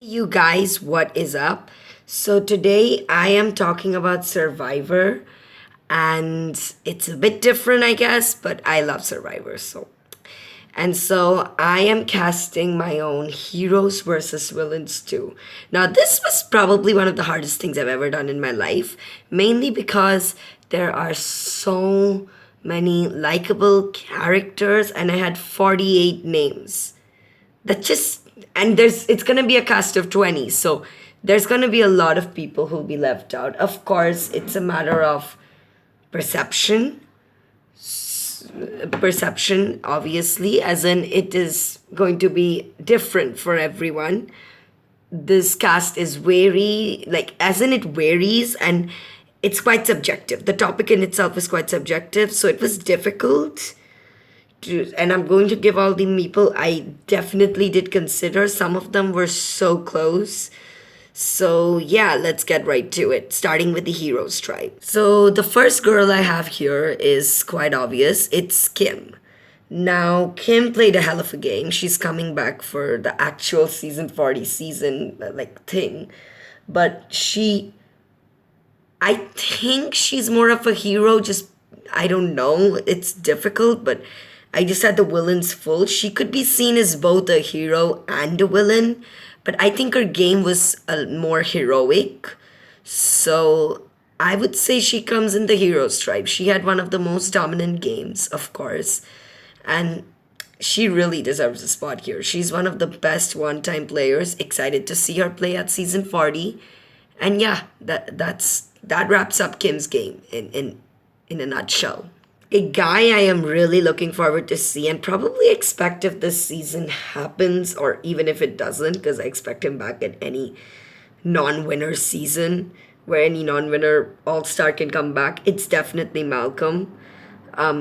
You guys, what is up? So, today I am talking about Survivor, and it's a bit different, I guess, but I love Survivor. So I am casting my own heroes versus villains too. Now, this was probably one of the hardest things I've ever done in my life, mainly because there are so many likable characters, and I had 48 names that just and there's it's going to be a cast of 20, so there's going to be a lot of people who'll be left out. Of course, it's a matter of perception. Perception, obviously, as in it is going to be different for everyone. This cast is vary, like as in it varies, and it's quite subjective. The topic in itself is quite subjective, so it was difficult and I'm going to give all the people I definitely did consider. Some of them were so close. So, yeah, let's get right to it, starting with the Heroes tribe. So, the first girl I have here is quite obvious. It's Kim. Now, Kim played a hell of a game. She's coming back for the actual season 40 season, like, thing. But I think she's more of a hero, just, I don't know. It's difficult, but I just had the villains full. She could be seen as both a hero and a villain, but I think her game was more heroic. So I would say she comes in the heroes tribe. She had one of the most dominant games, of course, and she really deserves a spot here. She's one of the best one-time players. Excited to see her play at season 40. And yeah, that wraps up Kim's game in a nutshell. A guy I am really looking forward to see and probably expect if this season happens or even if it doesn't, because I expect him back at any non-winner season where any non-winner all-star can come back. It's definitely Malcolm.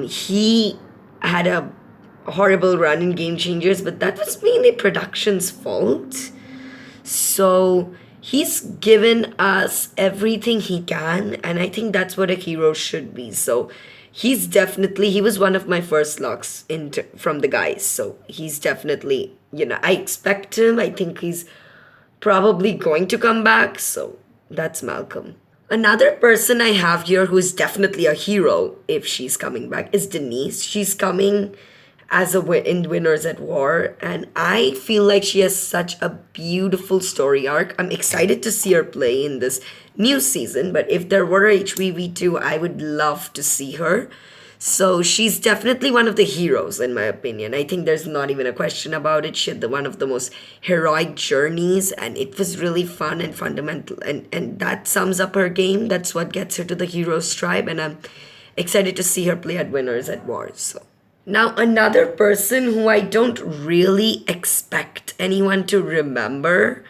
He had a horrible run in Game Changers, but that was mainly production's fault. So he's given us everything he can, and I think that's what a hero should be. So he was one of my first locks from the guys. So he's definitely, I expect him. I think he's probably going to come back. So that's Malcolm. Another person I have here who's definitely a hero if she's coming back is Denise. She's coming as in Winners at War, and I feel like she has such a beautiful story arc. I'm excited to see her play in this new season, but if there were a HVV2, I would love to see her. So she's definitely one of the heroes in my opinion. I think there's not even a question about it. She had one of the most heroic journeys, and it was really fun and fundamental, and that sums up her game. That's what gets her to the heroes tribe, and I'm excited to see her play at Winners at War. So now, another person who I don't really expect anyone to remember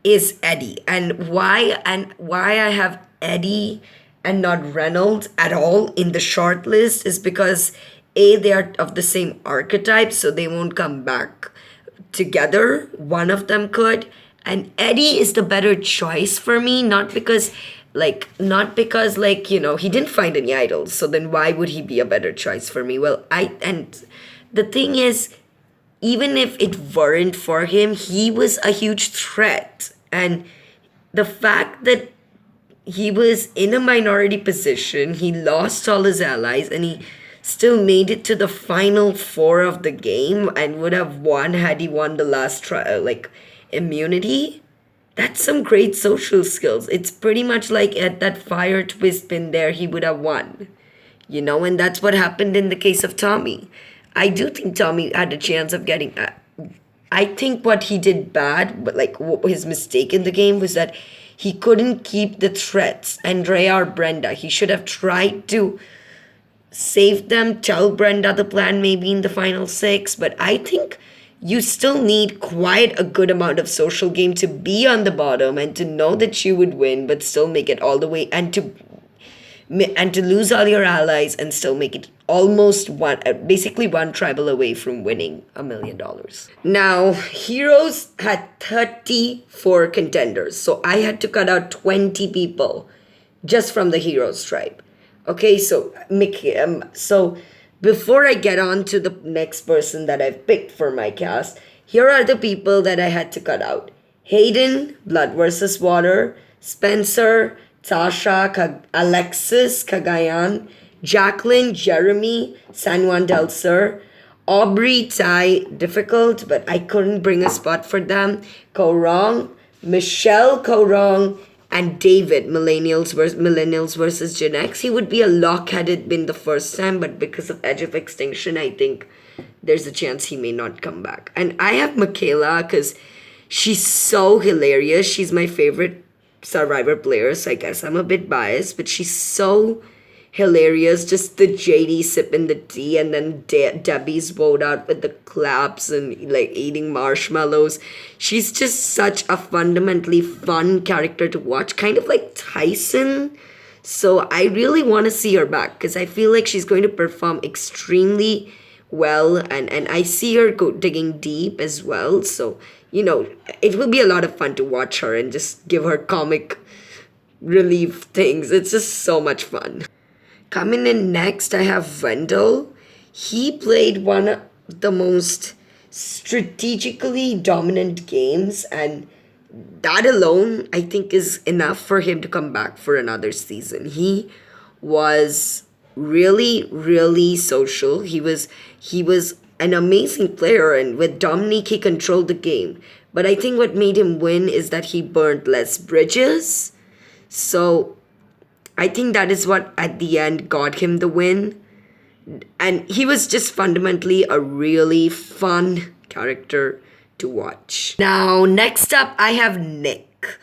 is Eddie. And why I have Eddie and not Reynolds at all in the short list is because A, they are of the same archetype, so they won't come back together. One of them could. And Eddie is the better choice for me, not because he didn't find any idols, so then why would he be a better choice for me? And the thing is, even if it weren't for him, he was a huge threat. And the fact that he was in a minority position, he lost all his allies, and he still made it to the final four of the game and would have won had he won the last immunity. That's some great social skills. It's pretty much like at that fire twist pin there, he would have won. And that's what happened in the case of Tommy. I do think Tommy had a chance of getting. I think what he did bad, but his mistake in the game was that he couldn't keep the threats, Andrea or Brenda. He should have tried to save them, tell Brenda the plan maybe in the final six, but I think you still need quite a good amount of social game to be on the bottom and to know that you would win but still make it all the way, and to lose all your allies and still make it almost basically one tribal away from winning $1 million. Now, Heroes had 34 contenders, so I had to cut out 20 people just from the Heroes tribe. Okay, so before I get on to the next person that I've picked for my cast, here are the people that I had to cut out. Hayden, Blood versus Water, Spencer, Tasha, Alexis, Cagayan, Jacqueline, Jeremy, San Juan del Sur, Aubrey, Tai, difficult, but I couldn't bring a spot for them. Korong, Michelle Korong, and David, Millennials versus Gen X. He would be a lock had it been the first time, but because of Edge of Extinction, I think there's a chance he may not come back. And I have Michaela because she's so hilarious. She's my favorite Survivor player, so I guess I'm a bit biased, but she's so hilarious. Just the JD sipping the tea and then Debbie's vote out with the claps and like eating marshmallows. She's just such a fundamentally fun character to watch, kind of like Tyson. So I really want to see her back because I feel like she's going to perform extremely well, and I see her digging deep as well. So, it will be a lot of fun to watch her and just give her comic relief things. It's just so much fun. Coming in next, I have Wendell. He played one of the most strategically dominant games, and that alone, I think, is enough for him to come back for another season. He was really, really social. He was an amazing player, and with Dominique, he controlled the game. But I think what made him win is that he burned less bridges. So I think that is what at the end got him the win. And he was just fundamentally a really fun character to watch. Now, next up, I have Nick.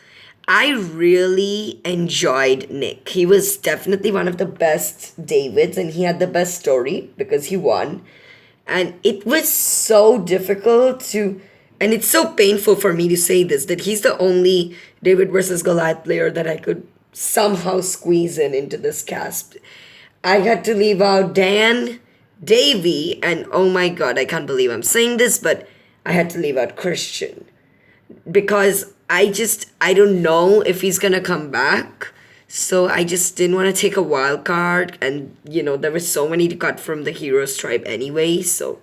I really enjoyed Nick. He was definitely one of the best Davids, and he had the best story because he won. And it was so difficult and it's so painful for me to say this, that he's the only David versus Goliath player that I could somehow squeeze into this cast. I had to leave out Dan, Davey, and oh my god, I can't believe I'm saying this, but I had to leave out Christian. Because I don't know if he's gonna come back. So I just didn't want to take a wild card. And, there were so many to cut from the Heroes tribe anyway. So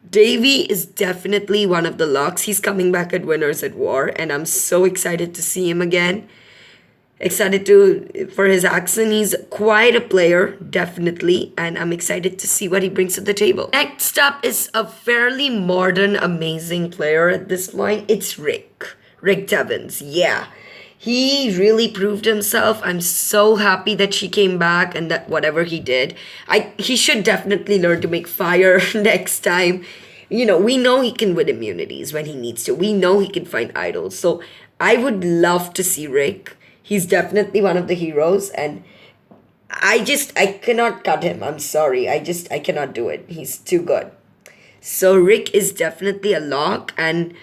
Davey is definitely one of the locks. He's coming back at Winners at War. And I'm so excited to see him again. Excited for his accent. He's quite a player, definitely. And I'm excited to see what he brings to the table. Next up is a fairly modern, amazing player at this point. It's Rick. Rick Devens. Yeah. He really proved himself. I'm so happy that she came back and that whatever he did, he should definitely learn to make fire next time. We know he can win immunities when he needs to. We know he can find idols. So I would love to see Rick. He's definitely one of the heroes, and I cannot cut him. I'm sorry. I cannot do it. He's too good. So Rick is definitely a lock, and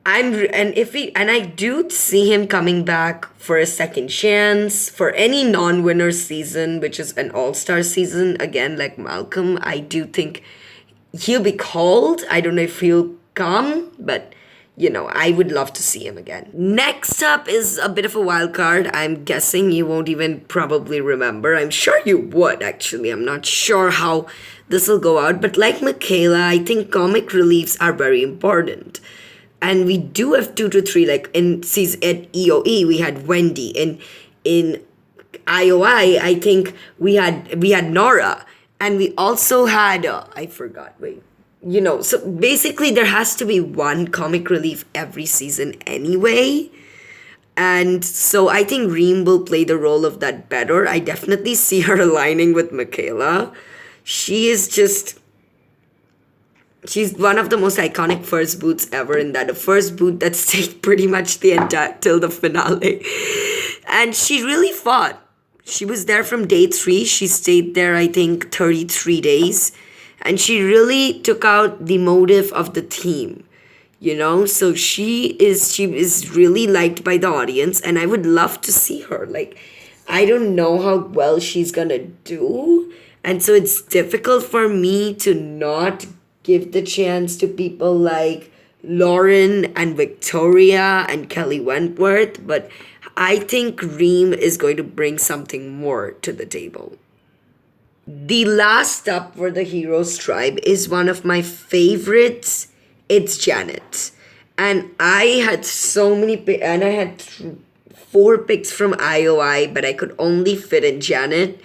I do see him coming back for a second chance for any non-winner season, which is an all-star season. Again, like Malcolm, I do think he'll be called. I don't know if he'll come, but I would love to see him again. Next up is a bit of a wild card. I'm guessing you won't even probably remember. I'm sure you would, actually. I'm not sure how this will go out. But like Michaela, I think comic reliefs are very important. And we do have 2 to 3, like in season at EOE, we had Wendy. In IOI, I think we had Nora. And we also had, I forgot, wait. So basically there has to be one comic relief every season anyway. And so I think Reem will play the role of that better. I definitely see her aligning with Michaela. She's one of the most iconic first boots ever, in that the first boot that stayed pretty much the entire till the finale. And she really fought. She was there from day 3. She stayed there, I think, 33 days. And she really took out the motive of the team, So she is really liked by the audience, and I would love to see her. Like, I don't know how well she's gonna do, and so it's difficult for me to not give the chance to people like Lauren and Victoria and Kelly Wentworth, but I think Reem is going to bring something more to the table. The last up for the Heroes tribe is one of my favorites. It's Janet. And I had so many, and I had four picks from IOI, but I could only fit in Janet.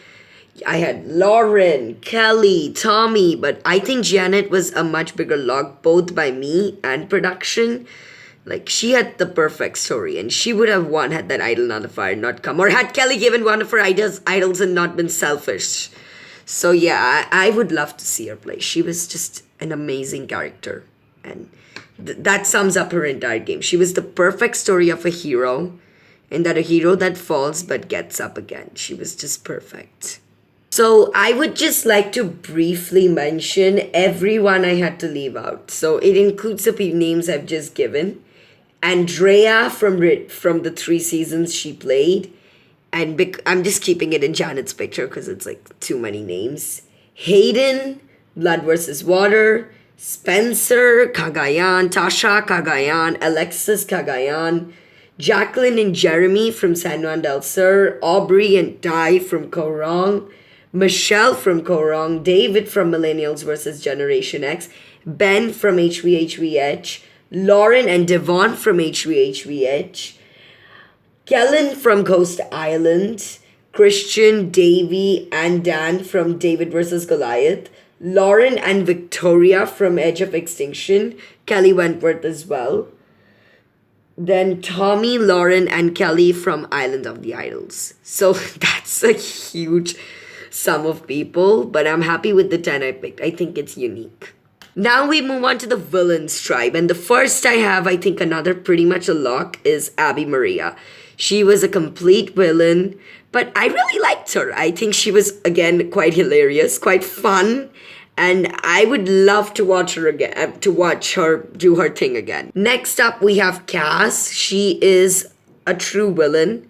I had Lauren, Kelly, Tommy, but I think Janet was a much bigger lock, both by me and production. Like, she had the perfect story, and she would have won had that idol not a fire not come, or had Kelly given one of her idols and not been selfish. So yeah, I would love to see her play. She was just an amazing character, and that sums up her entire game. She was the perfect story of a hero, and that a hero that falls but gets up again. She was just perfect. So I would just like to briefly mention everyone I had to leave out. So it includes the names I've just given. Andrea from the 3 seasons she played, and I'm just keeping it in Janet's picture because it's like too many names. Hayden, Blood versus Water, Spencer, Cagayan, Tasha, Cagayan, Alexis, Cagayan, Jacqueline and Jeremy from San Juan del Sur, Aubrey and Ty from Korong, Michelle from Korong, David from Millennials versus Generation X, Ben from HVHVH, Lauren and Devon from HVHVH, Kellen from Coast Island, Christian, Davy, and Dan from David versus Goliath, Lauren and Victoria from Edge of Extinction, Kelly Wentworth as well. Then Tommy, Lauren, and Kelly from Island of the Idols. So that's a huge sum of people, but I'm happy with the 10 I picked. I think it's unique. Now we move on to the villains tribe, and the first I have, I think another pretty much a lock, is Abby Maria. She was a complete villain, but I really liked her. I think she was, again, quite hilarious, quite fun, and I would love to watch her again, to watch her do her thing again. Next up, we have Cass. She is a true villain,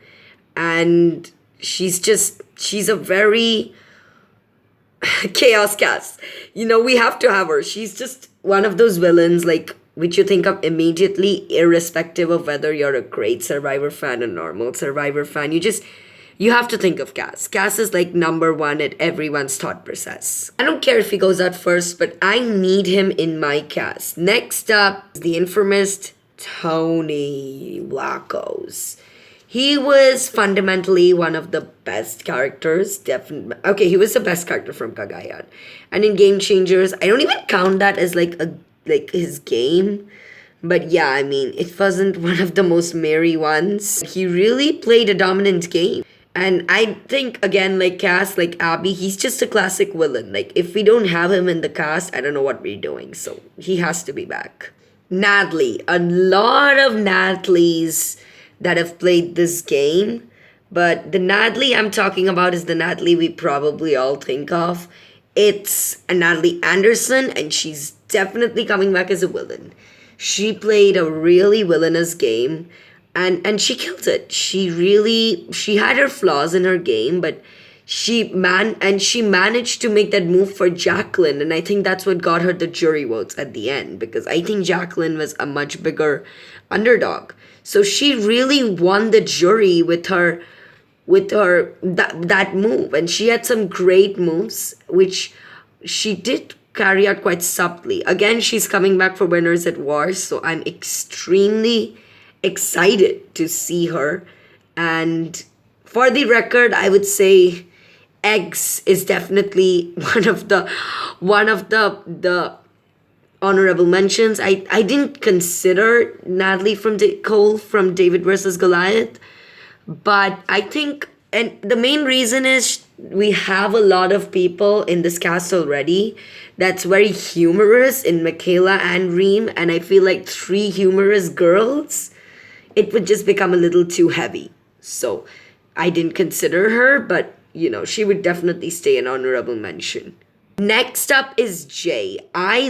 and she's a very chaos Cass. We have to have her. She's just one of those villains, like, which you think of immediately, irrespective of whether you're a great Survivor fan or normal Survivor fan. You have to think of Cass. Cass is like number one at everyone's thought process. I don't care if he goes out first, but I need him in my cast. Next up is the infamous Tony Vlachos. He was fundamentally one of the best characters. Definitely. Okay, he was the best character from Cagayan. And in Game Changers, I don't even count that as like his game. But yeah, I mean, it wasn't one of the most merry ones. He really played a dominant game. And I think, again, like Cass, like Abby, he's just a classic villain. Like, if we don't have him in the cast, I don't know what we're doing. So, he has to be back. Natalie. A lot of Natalies that have played this game. But the Natalie I'm talking about is the Natalie we probably all think of. It's a Natalie Anderson, and she's definitely coming back as a villain. She played a really villainous game. And she killed it. She had her flaws in her game, but she managed to make that move for Jacqueline, and I think that's what got her the jury votes at the end, because I think Jacqueline was a much bigger underdog. So she really won the jury with her that move, and she had some great moves which she did carry out quite subtly. Again, she's coming back for Winners at War, so I'm extremely excited to see her. And for the record, I would say Eggs is definitely one of the honorable mentions. I didn't consider Natalie Cole from David versus Goliath, but I think, and the main reason is we have a lot of people in this cast already that's very humorous in Michaela and Reem, and I feel like 3 humorous girls, it would just become a little too heavy. So I didn't consider her, but she would definitely stay an honorable mention. Next up is Jay. I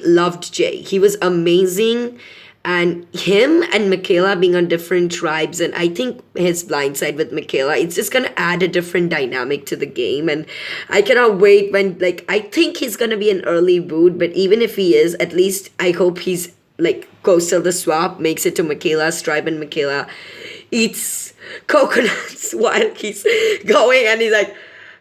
loved Jay. He was amazing, and him and Michaela being on different tribes, and I think his blindside with Michaela, it's just gonna add a different dynamic to the game, and I cannot wait when, I think he's gonna be an early boot, but even if he is, at least I hope he's goes till the swap, makes it to Michaela's tribe, and Michaela eats coconuts while he's going, and he's like,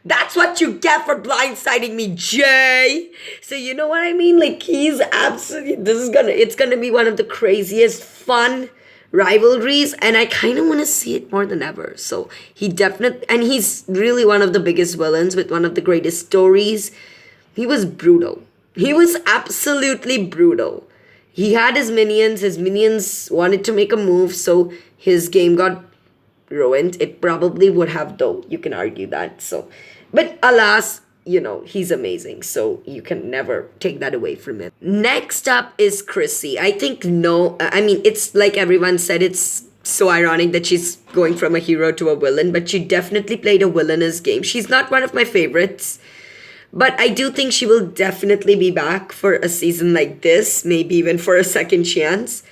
That's what you get for blindsiding me, Jay. So you know what I mean? Like he's absolutely it's gonna be one of the craziest fun rivalries, and I kind of want to see it more than ever. So he definitely, and he's really one of the biggest villains with one of the greatest stories. He was brutal. He was absolutely brutal. He had his minions wanted to make a move, so his game got ruined. It probably would have, though. You can argue that. So, but alas, he's amazing. So you can never take that away from him. Next up is Chrissy. I think no, I mean, it's like everyone said, it's so ironic that she's going from a hero to a villain, but she definitely played a villainous game. She's not one of my favorites. But I do think she will definitely be back for a season like this, maybe even for a second chance.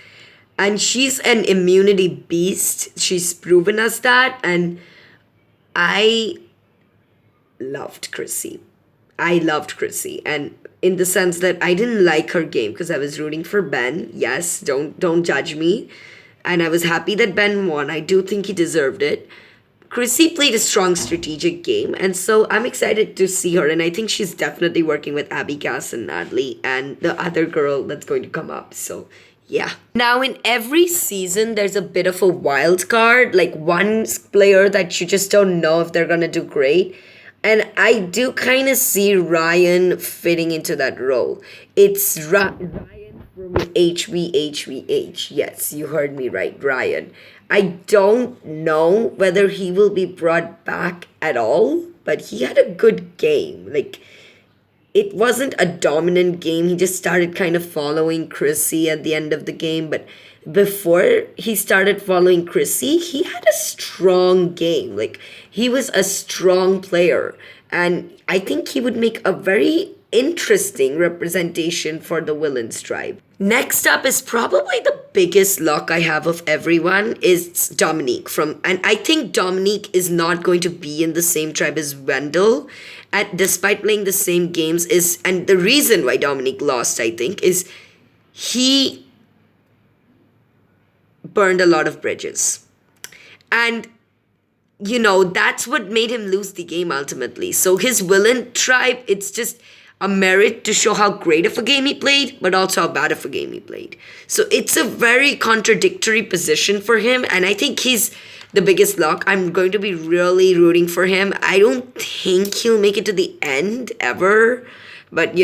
And she's an immunity beast. She's proven us that. And I loved Chrissy. I loved Chrissy. And in the sense that I didn't like her game because I was rooting for Ben. Yes, don't judge me. And I was happy that Ben won. I do think he deserved it. Chrissy played a strong strategic game, and so I'm excited to see her. And I think she's definitely working with Abby, Cass, and Natalie, and the other girl that's going to come up. So, yeah. Now, in every season, there's a bit of a wild card, like one player that you just don't know if they're gonna do great. And I do kind of see Ryan fitting into that role. It's Ryan from HVHVH. Yes, you heard me right, Ryan. I don't know whether he will be brought back at all, but he had a good game. Like, it wasn't a dominant game. He just started kind of following Chrissy at the end of the game. But before he started following Chrissy, he had a strong game. Like, he was a strong player. And I think he would make a very interesting representation for the Villains tribe. Next up is probably the biggest lock I have of everyone is Dominique and I think Dominique is not going to be in the same tribe as Wendell, and despite playing the same games and the reason why Dominique lost, I think, is he burned a lot of bridges. And that's what made him lose the game ultimately. So his villain tribe, it's just a merit to show how great of a game he played, but also how bad of a game he played. So it's a very contradictory position for him, and I think he's the biggest lock. I'm going to be really rooting for him. I don't think he'll make it to the end ever, but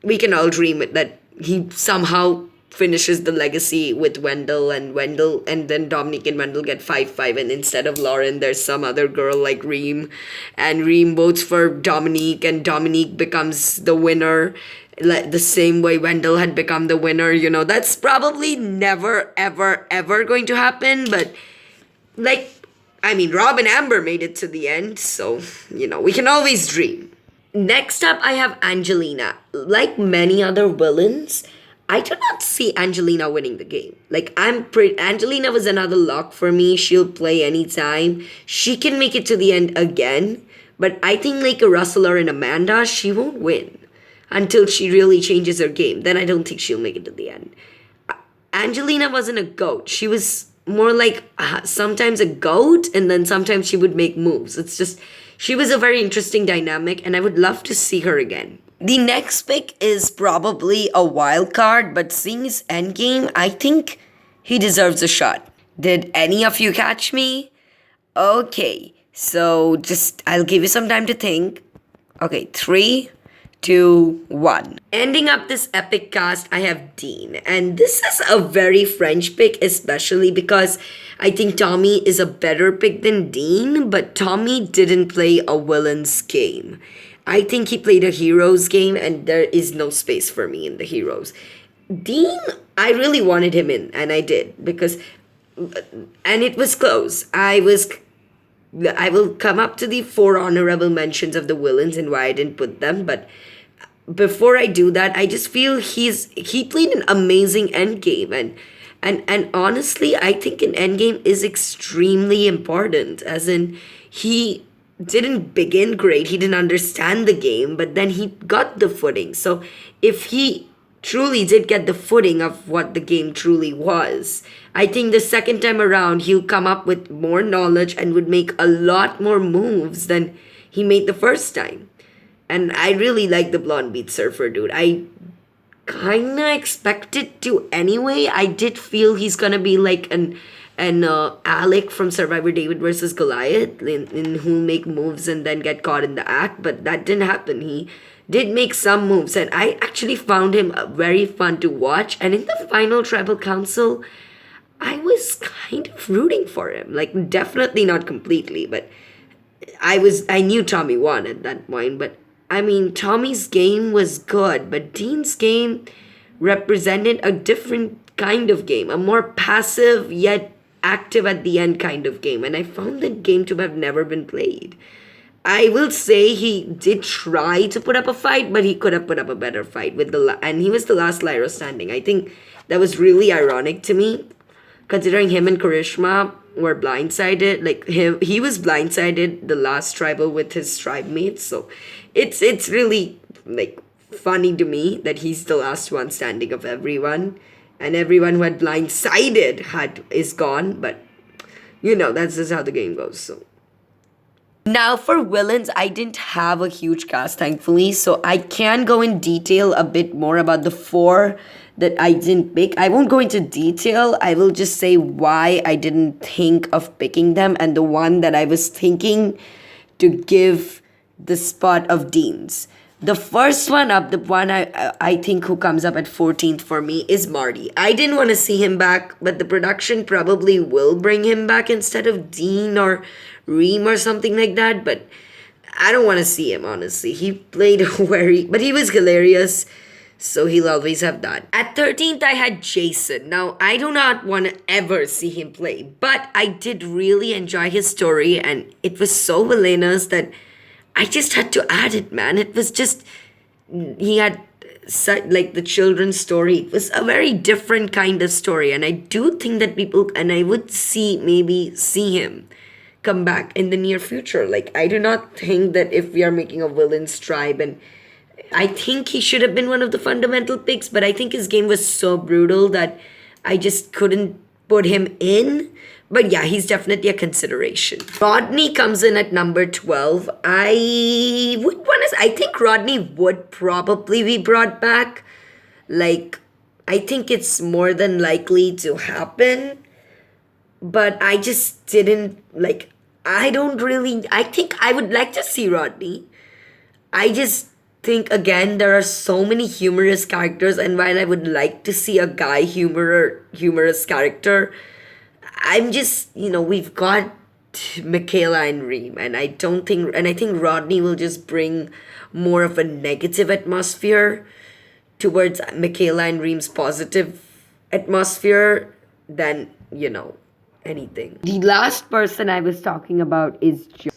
we can all dream that he somehow finishes the legacy with Wendell, and then Dominique and Wendell get 5-5, and instead of Lauren there's some other girl like Reem, and Reem votes for Dominique, and Dominique becomes the winner, like the same way Wendell had become the winner. That's probably never ever ever going to happen, but Rob and Amber made it to the end, so we can always dream. Next up, I have Angelina. Like many other villains, I do not see Angelina winning the game. Angelina was another lock for me. She'll play anytime. She can make it to the end again. But I think like a Russell or an Amanda, she won't win until she really changes her game. Then I don't think she'll make it to the end. Angelina wasn't a goat. She was more like sometimes a goat, and then sometimes she would make moves. It's just, she was a very interesting dynamic, and I would love to see her again. The next pick is probably a wild card, but seeing his endgame, I think he deserves a shot. Did any of you catch me? Okay, so I'll give you some time to think. Okay, 3, 2, 1. Ending up this epic cast, I have Dean. And this is a very French pick, especially because I think Tommy is a better pick than Dean, but Tommy didn't play a villain's game. I think he played a hero's game, and there is no space for me in the heroes. Dean, I really wanted him in, and I did, and it was close. I will come up to the 4 honorable mentions of the villains and why I didn't put them, but before I do that, I just feel he played an amazing endgame, and honestly, I think an endgame is extremely important, as in he didn't begin great, he didn't understand the game, but then he got the footing. So if he truly did get the footing of what the game truly was, I think the second time around he'll come up with more knowledge and would make a lot more moves than he made the first time. And I really like the blonde beat surfer dude. I kinda expected to anyway. I did feel he's gonna be like an Alec from Survivor David versus Goliath, in who'll make moves and then get caught in the act, but that didn't happen. He did make some moves, and I actually found him very fun to watch. And in the final tribal council, I was kind of rooting for him. Like, definitely not completely, but I knew Tommy won at that point, but I mean, Tommy's game was good, but Dean's game represented a different kind of game, a more passive yet active at the end kind of game, and I found that game to have never been played. I will say he did try to put up a fight, but he could have put up a better fight with and he was the last Lyra standing. I think that was really ironic to me, considering him and Karishma were blindsided. Like, he was blindsided the last tribal with his tribe mates. So it's really like funny to me that he's the last one standing of everyone, and everyone who had blindsided is gone. But that's just how the game goes. So now for villains, I didn't have a huge cast, thankfully, so I can go in detail a bit more about the four that I didn't pick. I won't go into detail. I will just say why I didn't think of picking them, and the one that I was thinking to give the spot of Dean's. The first one up, the one I think who comes up at 14th for me, is Marty. I didn't want to see him back, but the production probably will bring him back instead of Dean or Reem or something like that. But I don't want to see him, honestly. He played but he was hilarious, so he'll always have that. At 13th, I had Jason. Now, I do not want to ever see him play, but I did really enjoy his story, and it was so villainous that I just had to add it, man. It was just, he had like the children's story. It was a very different kind of story, and I do think that and I would maybe see him come back in the near future. Like, I do not think that if we are making a villain's tribe, and I think he should have been one of the fundamental picks, but I think his game was so brutal that I just couldn't put him in. But yeah, he's definitely a consideration. Rodney comes in at number 12. I think Rodney would probably be brought back. Like, I think it's more than likely to happen. But I just didn't, I think I would like to see Rodney. I just think, again, there are so many humorous characters, and while I would like to see a guy humorous character, I'm just, we've got Michaela and Reem, and I think Rodney will just bring more of a negative atmosphere towards Michaela and Reem's positive atmosphere than, anything. The last person I was talking about is Joe.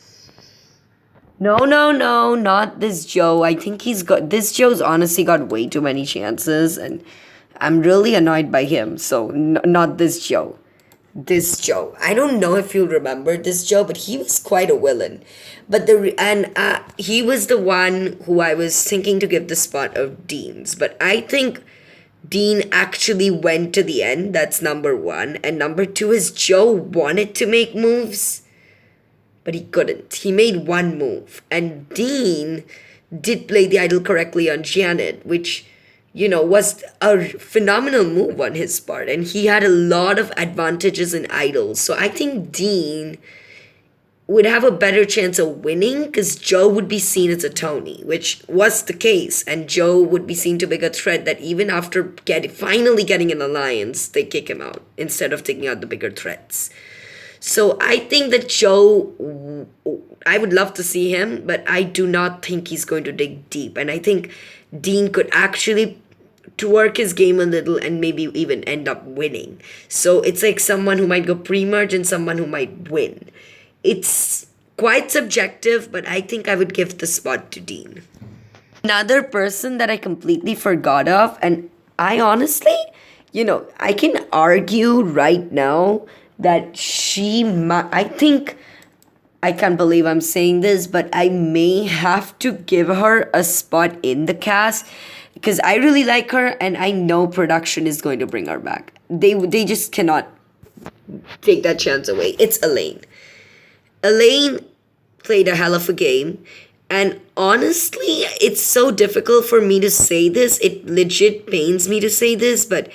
No, not this Joe. I think this Joe's honestly got way too many chances, and I'm really annoyed by him. So, not this Joe. This Joe. I don't know if you'll remember this Joe, but he was quite a villain. But he was the one who I was thinking to give the spot of Dean's. But I think Dean actually went to the end. That's number one. And number two is Joe wanted to make moves, but he couldn't. He made one move. And Dean did play the idol correctly on Janet, which was a phenomenal move on his part. And he had a lot of advantages in idols. So I think Dean would have a better chance of winning because Joe would be seen as a Tony, which was the case. And Joe would be seen to be a threat that even after finally getting an alliance, they kick him out instead of taking out the bigger threats. So I think that Joe, I would love to see him, but I do not think he's going to dig deep. And I think Dean could actually twerk his game a little and maybe even end up winning. So it's like someone who might go pre-merge and someone who might win. It's quite subjective, but I think I would give the spot to Dean. Another person that I completely forgot of, and I honestly, I can argue right now that I think, I can't believe I'm saying this, but I may have to give her a spot in the cast because I really like her and I know production is going to bring her back. They just cannot take that chance away. It's Elaine. Elaine played a hell of a game. And honestly, it's so difficult for me to say this. It legit pains me to say this, but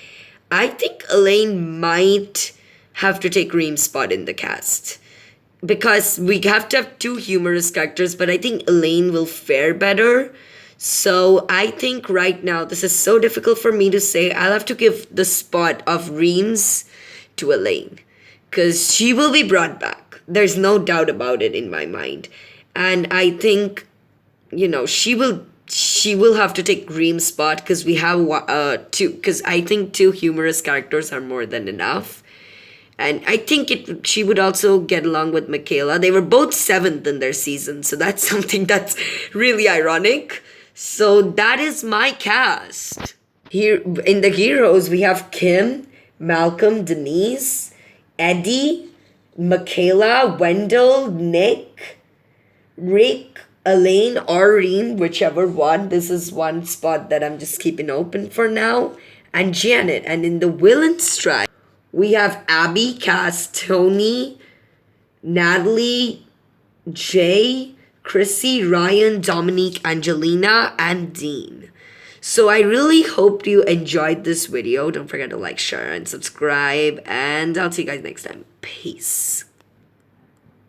I think Elaine might have to take Reem's spot in the cast. Because we have to have two humorous characters, but I think Elaine will fare better. So I think right now, this is so difficult for me to say. I'll have to give the spot of Reams to Elaine. Because she will be brought back. There's no doubt about it in my mind. And I think, she will have to take Reem's spot because we have two, because I think two humorous characters are more than enough. And I think she would also get along with Michaela. They were both seventh in their season, so that's something that's really ironic. So that is my cast. Here in the heroes, we have Kim, Malcolm, Denise, Eddie, Michaela, Wendell, Nick, Rick, Elaine, or Reem, whichever one. This is one spot that I'm just keeping open for now. And Janet. And in the villain strike, we have Abby, Cass, Tony, Natalie, Jay, Chrissy, Ryan, Dominique, Angelina, and Dean. So I really hope you enjoyed this video. Don't forget to like, share, and subscribe. And I'll see you guys next time. Peace.